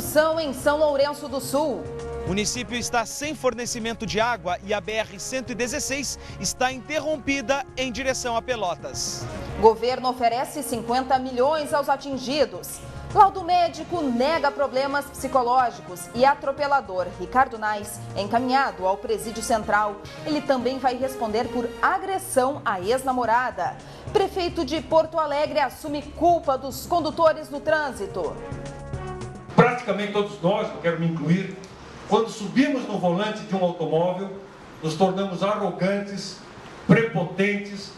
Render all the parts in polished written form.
reconstrução em São Lourenço do Sul. O município está sem fornecimento de água e a BR-116 está interrompida em direção a Pelotas. Governo oferece 50 milhões aos atingidos. Laudo médico nega problemas psicológicos e atropelador Ricardo Nais é encaminhado ao presídio central. Ele também vai responder por agressão à ex-namorada. Prefeito de Porto Alegre assume culpa dos condutores no trânsito. Praticamente todos nós, eu quero me incluir, quando subimos no volante de um automóvel, nos tornamos arrogantes, prepotentes.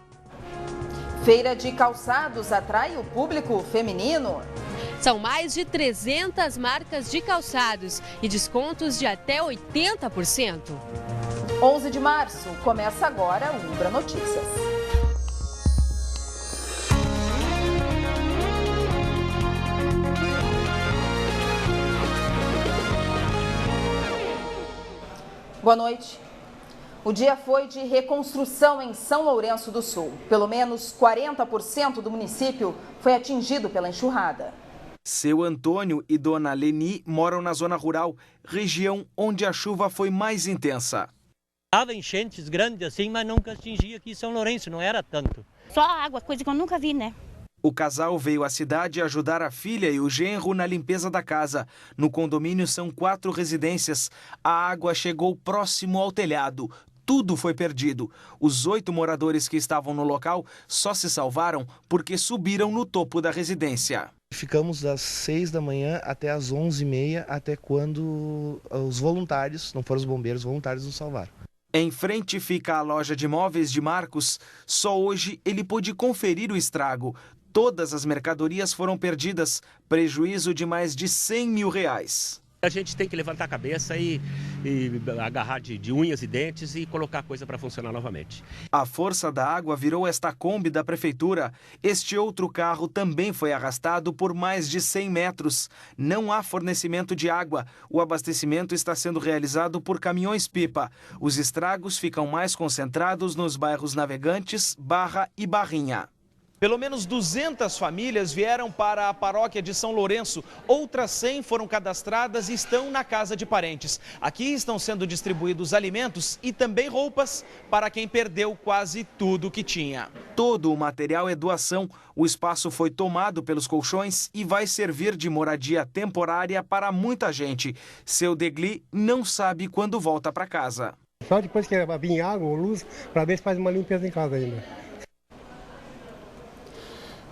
Feira de calçados atrai o público feminino. São mais de 300 marcas de calçados e descontos de até 80%. 11 de março, começa agora o Ubra Notícias. Boa noite. O dia foi de reconstrução em São Lourenço do Sul. Pelo menos 40% do município foi atingido pela enxurrada. Seu Antônio e dona Leni moram na zona rural, região onde a chuva foi mais intensa. Tava enchentes grandes assim, mas nunca atingia aqui em São Lourenço, não era tanto. Só água, coisa que eu nunca vi, né? O casal veio à cidade ajudar a filha e o genro na limpeza da casa. No condomínio são 4 residências. A água chegou próximo ao telhado. Tudo foi perdido. Os 8 moradores que estavam no local só se salvaram porque subiram no topo da residência. Ficamos das 6 da manhã até as 11h30, até quando os voluntários, não foram os bombeiros, os voluntários nos salvaram. Em frente fica a loja de móveis de Marcos. Só hoje ele pôde conferir o estrago. Todas as mercadorias foram perdidas, prejuízo de mais de R$100 mil. A gente tem que levantar a cabeça e agarrar de unhas e dentes e colocar a coisa para funcionar novamente. A força da água virou esta Kombi da prefeitura. Este outro carro também foi arrastado por mais de 100 metros. Não há fornecimento de água. O abastecimento está sendo realizado por caminhões-pipa. Os estragos ficam mais concentrados nos bairros Navegantes, Barra e Barrinha. Pelo menos 200 famílias vieram para a paróquia de São Lourenço. Outras 100 foram cadastradas e estão na casa de parentes. Aqui estão sendo distribuídos alimentos e também roupas para quem perdeu quase tudo que tinha. Todo o material é doação. O espaço foi tomado pelos colchões e vai servir de moradia temporária para muita gente. Seu Degli não sabe quando volta para casa. Só depois que vir água ou luz, para ver se faz uma limpeza em casa ainda.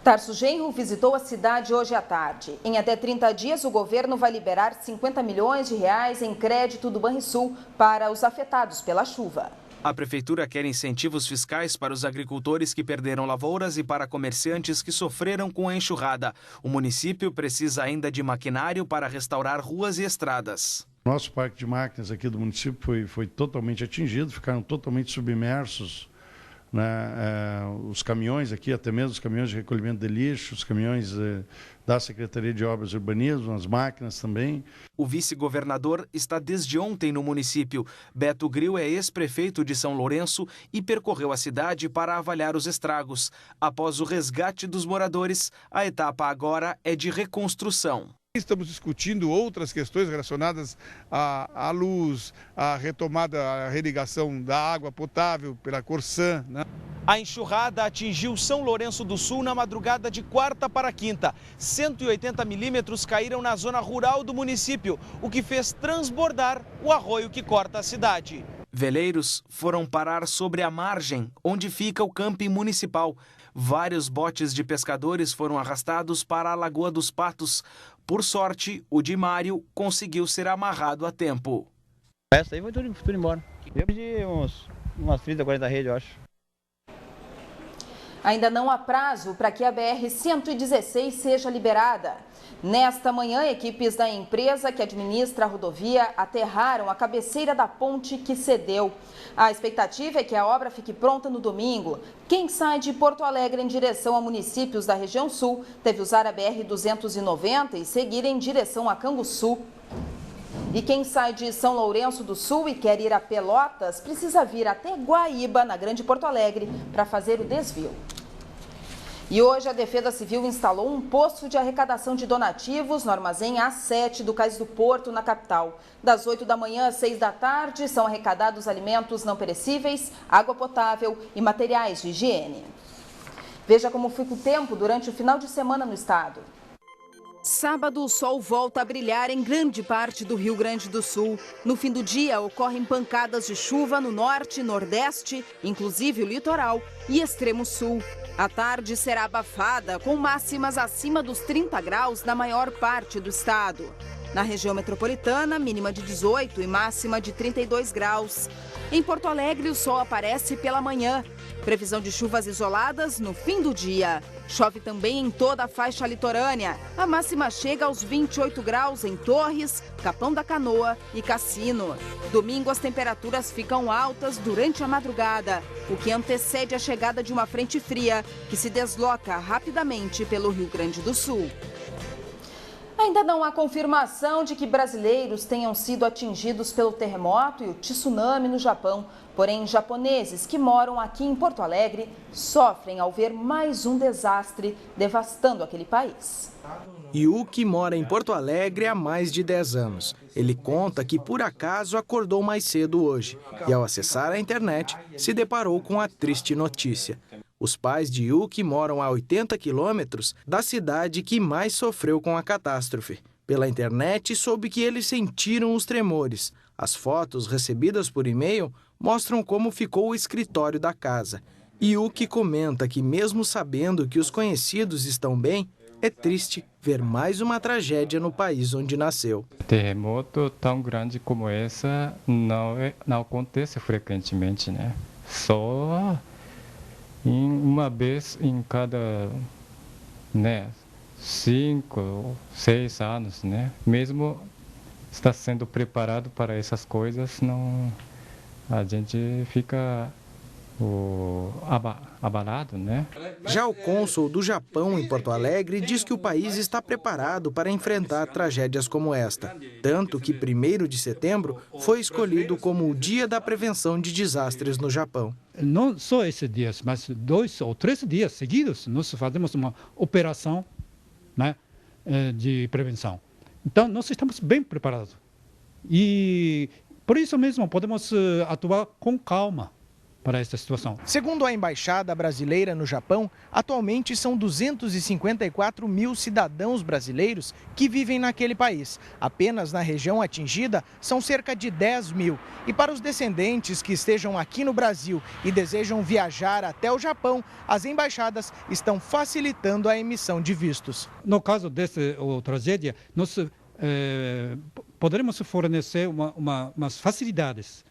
Tarso Genro visitou a cidade hoje à tarde. Em até 30 dias, o governo vai liberar 50 milhões de reais em crédito do Banrisul para os afetados pela chuva. A prefeitura quer incentivos fiscais para os agricultores que perderam lavouras e para comerciantes que sofreram com a enxurrada. O município precisa ainda de maquinário para restaurar ruas e estradas. Nosso parque de máquinas aqui do município foi totalmente atingido, ficaram totalmente submersos. Os caminhões aqui, até mesmo os caminhões de recolhimento de lixo, os caminhões da Secretaria de Obras e Urbanismo, as máquinas também. O vice-governador está desde ontem no município. Beto Grill é ex-prefeito de São Lourenço e percorreu a cidade para avaliar os estragos. Após o resgate dos moradores, a etapa agora é de reconstrução. Estamos discutindo outras questões relacionadas à luz, à retomada, à religação da água potável pela Corsã. A enxurrada atingiu São Lourenço do Sul na madrugada de quarta para quinta. 180 milímetros caíram na zona rural do município, o que fez transbordar o arroio que corta a cidade. Veleiros foram parar sobre a margem, onde fica o camping municipal. Vários botes de pescadores foram arrastados para a Lagoa dos Patos. Por sorte, o de Mário conseguiu ser amarrado a tempo. Essa aí vai tudo embora. Eu pedi umas 30, 40 redes, eu acho. Ainda não há prazo para que a BR-116 seja liberada. Nesta manhã, equipes da empresa que administra a rodovia aterraram a cabeceira da ponte que cedeu. A expectativa é que a obra fique pronta no domingo. Quem sai de Porto Alegre em direção a municípios da região sul deve usar a BR-290 e seguir em direção a Canguçu. E quem sai de São Lourenço do Sul e quer ir a Pelotas precisa vir até Guaíba, na Grande Porto Alegre, para fazer o desvio. E hoje a Defesa Civil instalou um posto de arrecadação de donativos no armazém A7 do Cais do Porto, na capital. Das 8 da manhã às 6 da tarde são arrecadados alimentos não perecíveis, água potável e materiais de higiene. Veja como fica o tempo durante o final de semana no estado. Sábado, o sol volta a brilhar em grande parte do Rio Grande do Sul. No fim do dia, ocorrem pancadas de chuva no norte e nordeste, inclusive o litoral e extremo sul. A tarde será abafada, com máximas acima dos 30 graus na maior parte do estado. Na região metropolitana, mínima de 18 e máxima de 32 graus. Em Porto Alegre, o sol aparece pela manhã. Previsão de chuvas isoladas no fim do dia. Chove também em toda a faixa litorânea. A máxima chega aos 28 graus em Torres, Capão da Canoa e Cassino. Domingo, as temperaturas ficam altas durante a madrugada, o que antecede a chegada de uma frente fria que se desloca rapidamente pelo Rio Grande do Sul. Ainda não há confirmação de que brasileiros tenham sido atingidos pelo terremoto e o tsunami no Japão. Porém, japoneses que moram aqui em Porto Alegre sofrem ao ver mais um desastre devastando aquele país. Yuki mora em Porto Alegre há mais de 10 anos. Ele conta que por acaso acordou mais cedo hoje e ao acessar a internet se deparou com a triste notícia. Os pais de Yuki moram a 80 quilômetros da cidade que mais sofreu com a catástrofe. Pela internet, soube que eles sentiram os tremores. As fotos recebidas por e-mail mostram como ficou o escritório da casa. Yuki comenta que, mesmo sabendo que os conhecidos estão bem, é triste ver mais uma tragédia no país onde nasceu. Terremoto tão grande como essa não acontece frequentemente, né? Só uma vez em cada 5, 6 anos, né? Mesmo está sendo preparado para essas coisas, não, a gente fica abalado, né? Já o cônsul do Japão em Porto Alegre diz que o país está preparado para enfrentar tragédias como esta. Tanto que 1º de setembro foi escolhido como o Dia da Prevenção de Desastres no Japão. Não só esses dias, mas 2 ou 3 dias seguidos, nós fazemos uma operação, né, de prevenção. Então, nós estamos bem preparados. E por isso mesmo podemos atuar com calma para esta situação. Segundo a Embaixada Brasileira no Japão, atualmente são 254 mil cidadãos brasileiros que vivem naquele país. Apenas na região atingida são cerca de 10 mil. E para os descendentes que estejam aqui no Brasil e desejam viajar até o Japão, as embaixadas estão facilitando a emissão de vistos. No caso dessa tragédia, nós poderemos fornecer umas facilidades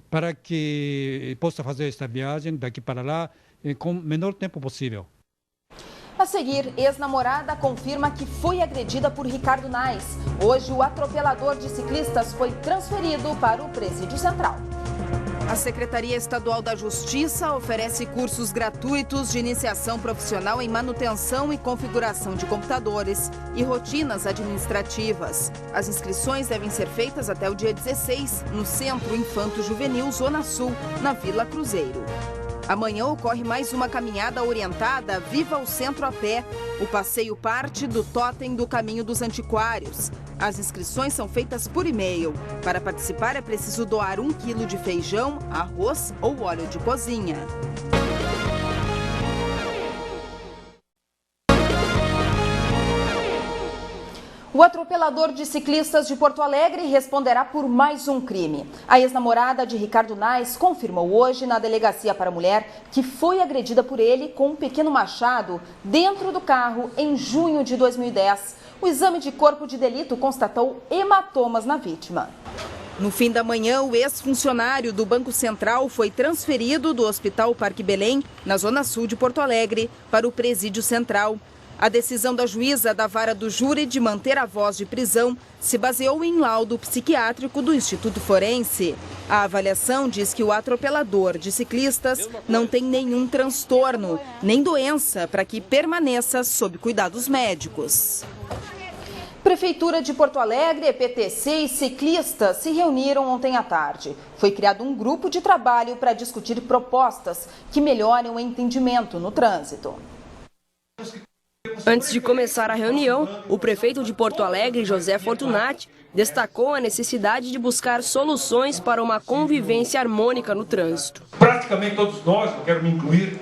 para que possa fazer esta viagem daqui para lá com o menor tempo possível. A seguir, ex-namorada confirma que foi agredida por Ricardo Nais. Hoje, o atropelador de ciclistas foi transferido para o Presídio Central. A Secretaria Estadual da Justiça oferece cursos gratuitos de iniciação profissional em manutenção e configuração de computadores e rotinas administrativas. As inscrições devem ser feitas até o dia 16, no Centro Infanto Juvenil Zona Sul, na Vila Cruzeiro. Amanhã ocorre mais uma caminhada orientada Viva o Centro a Pé. O passeio parte do Tótem do Caminho dos Antiquários. As inscrições são feitas por e-mail. Para participar é preciso doar 1 quilo de feijão, arroz ou óleo de cozinha. O atropelador de ciclistas de Porto Alegre responderá por mais um crime. A ex-namorada de Ricardo Nais confirmou hoje na Delegacia para a Mulher que foi agredida por ele com um pequeno machado dentro do carro em junho de 2010. O exame de corpo de delito constatou hematomas na vítima. No fim da manhã, o ex-funcionário do Banco Central foi transferido do Hospital Parque Belém, na Zona Sul de Porto Alegre, para o Presídio Central. A decisão da juíza da vara do júri de manter a voz de prisão se baseou em laudo psiquiátrico do Instituto Forense. A avaliação diz que o atropelador de ciclistas não tem nenhum transtorno, nem doença para que permaneça sob cuidados médicos. Prefeitura de Porto Alegre, EPTC e ciclistas se reuniram ontem à tarde. Foi criado um grupo de trabalho para discutir propostas que melhorem o entendimento no trânsito. Antes de começar a reunião, o prefeito de Porto Alegre, José Fortunati, destacou a necessidade de buscar soluções para uma convivência harmônica no trânsito. Praticamente todos nós, eu quero me incluir,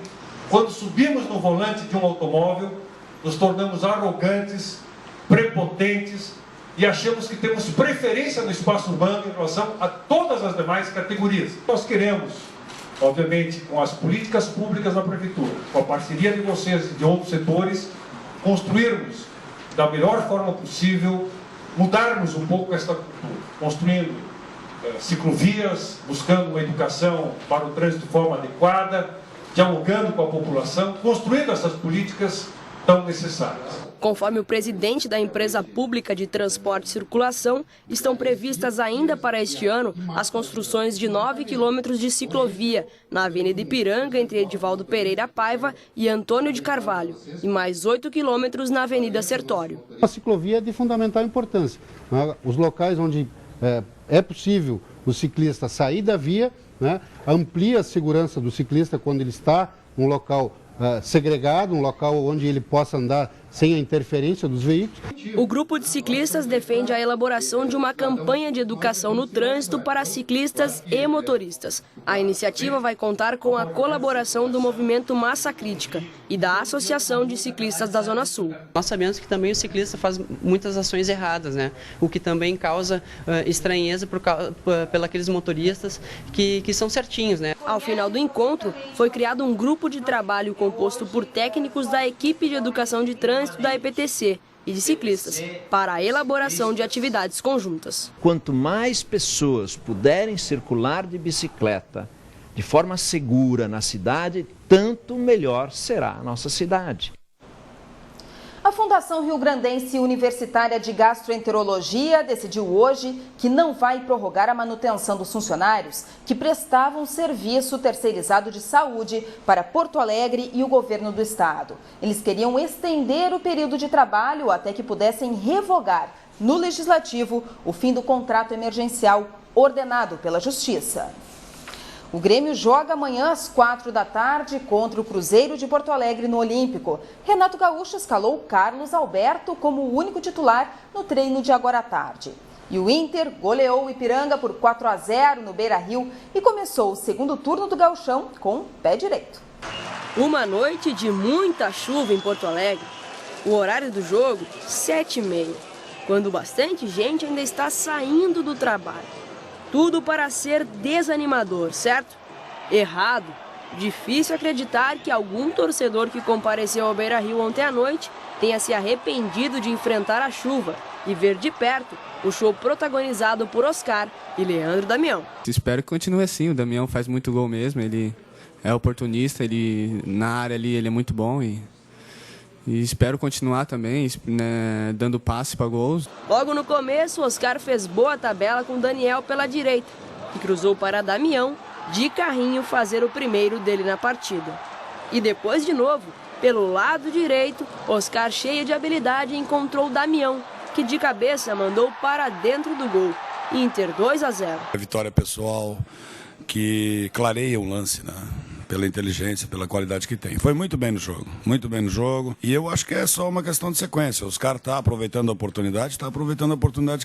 quando subimos no volante de um automóvel, nos tornamos arrogantes, prepotentes e achamos que temos preferência no espaço urbano em relação a todas as demais categorias. Nós queremos, obviamente, com as políticas públicas da Prefeitura, com a parceria de vocês e de outros setores, construirmos da melhor forma possível, mudarmos um pouco esta cultura, construindo ciclovias, buscando uma educação para o trânsito de forma adequada, dialogando com a população, construindo essas políticas tão necessárias. Conforme o presidente da empresa pública de transporte e circulação, estão previstas ainda para este ano as construções de 9 quilômetros de ciclovia na Avenida Ipiranga, entre Edivaldo Pereira Paiva e Antônio de Carvalho, e mais 8 quilômetros na Avenida Sertório. A ciclovia é de fundamental importância. Os locais onde é possível o ciclista sair da via, amplia a segurança do ciclista quando ele está num local segregado, um local onde ele possa andar sem a interferência dos veículos. O grupo de ciclistas defende a elaboração de uma campanha de educação no trânsito para ciclistas e motoristas. A iniciativa vai contar com a colaboração do movimento Massa Crítica e da Associação de Ciclistas da Zona Sul. Nós sabemos que também o ciclista faz muitas ações erradas, o que também causa estranheza pelos motoristas que são certinhos. Ao final do encontro, foi criado um grupo de trabalho composto por técnicos da equipe de educação de trânsito da EPTC e de ciclistas, para a elaboração de atividades conjuntas. Quanto mais pessoas puderem circular de bicicleta de forma segura na cidade, tanto melhor será a nossa cidade. A Fundação Rio-Grandense Universitária de Gastroenterologia decidiu hoje que não vai prorrogar a manutenção dos funcionários que prestavam serviço terceirizado de saúde para Porto Alegre e o governo do estado. Eles queriam estender o período de trabalho até que pudessem revogar no Legislativo o fim do contrato emergencial ordenado pela Justiça. O Grêmio joga amanhã às 4 da tarde contra o Cruzeiro de Porto Alegre no Olímpico. Renato Gaúcho escalou Carlos Alberto como o único titular no treino de agora à tarde. E o Inter goleou o Ipiranga por 4-0 no Beira-Rio e começou o segundo turno do Gauchão com o pé direito. Uma noite de muita chuva em Porto Alegre. O horário do jogo, 7h30, quando bastante gente ainda está saindo do trabalho. Tudo para ser desanimador, certo? Errado. Difícil acreditar que algum torcedor que compareceu ao Beira-Rio ontem à noite tenha se arrependido de enfrentar a chuva e ver de perto o show protagonizado por Oscar e Leandro Damião. Espero que continue assim. O Damião faz muito gol mesmo, ele é oportunista, ele na área ali ele é muito bom e espero continuar também, dando passe para gols. Logo no começo, Oscar fez boa tabela com Daniel pela direita, que cruzou para Damião, de carrinho, fazer o primeiro dele na partida. E depois de novo, pelo lado direito, Oscar, cheio de habilidade, encontrou Damião, que de cabeça mandou para dentro do gol. Inter 2-0. A vitória pessoal que clareia o lance, pela inteligência, pela qualidade que tem. Foi muito bem no jogo. E eu acho que é só uma questão de sequência. Os caras estão aproveitando a oportunidade,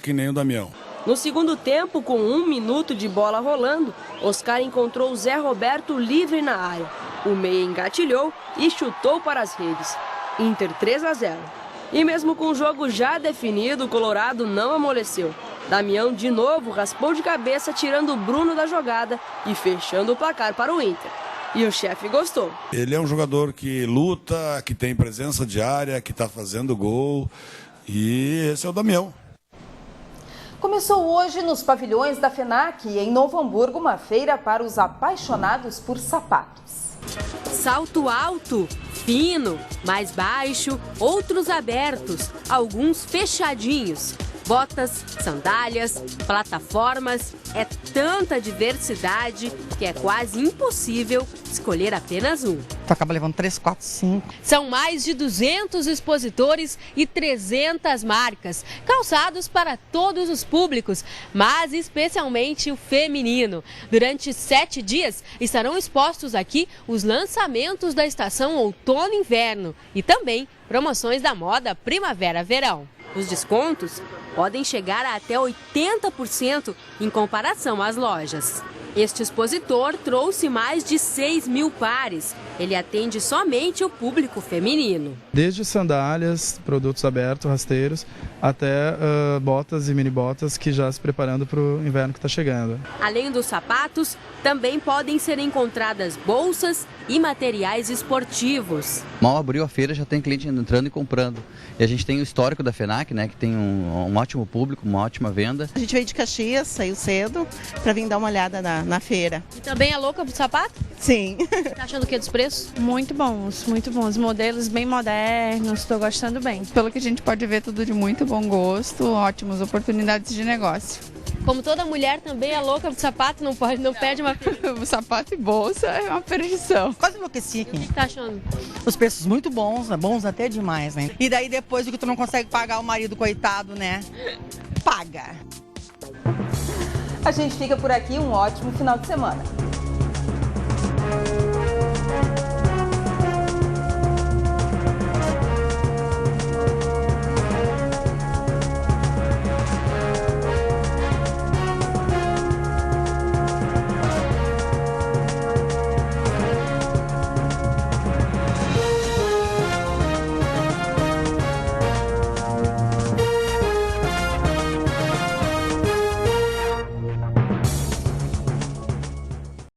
que nem o Damião. No segundo tempo, com 1 minuto de bola rolando, Oscar encontrou o Zé Roberto livre na área. O meia engatilhou e chutou para as redes. Inter 3-0. E mesmo com o jogo já definido, o Colorado não amoleceu. Damião de novo raspou de cabeça, tirando o Bruno da jogada e fechando o placar para o Inter. E o chefe gostou. Ele é um jogador que luta, que tem presença diária, que está fazendo gol. E esse é o Damião. Começou hoje nos pavilhões da FENAC, em Novo Hamburgo, uma feira para os apaixonados por sapatos. Salto alto, fino, mais baixo, outros abertos, alguns fechadinhos. botas, sandálias, plataformas. É tanta diversidade que é quase impossível escolher apenas um. Tu acaba levando 3, 4, 5. São mais de 200 expositores e 300 marcas, calçados para todos os públicos, mas especialmente o feminino. Durante 7 dias estarão expostos aqui os lançamentos da estação outono-inverno e também promoções da moda primavera-verão. Os descontos podem chegar a até 80% em comparação às lojas. Este expositor trouxe mais de 6.000 pares. Ele atende somente o público feminino. Desde sandálias, produtos abertos, rasteiros, até botas e mini botas que já se preparando para o inverno que está chegando. Além dos sapatos, também podem ser encontradas bolsas e materiais esportivos. Mal abriu a feira, já tem cliente entrando e comprando. E a gente tem o histórico da FENAC, né, que tem um ótimo público, uma ótima venda. A gente veio de Caxias, saiu cedo para vir dar uma olhada na feira. E também é louca pro sapato? Sim. Tá achando o que dos preços? Muito bons, muito bons. Modelos bem modernos, estou gostando bem. Pelo que a gente pode ver, tudo de muito bom gosto, ótimas oportunidades de negócio. Como toda mulher também é louca pro sapato, não perde uma feira. O sapato e bolsa é uma perdição. Quase enlouqueci aqui. O que tá achando? Os preços muito bons, bons até demais, né? E daí depois o que tu não consegue pagar, o marido coitado, né? Paga. A gente fica por aqui, um ótimo final de semana.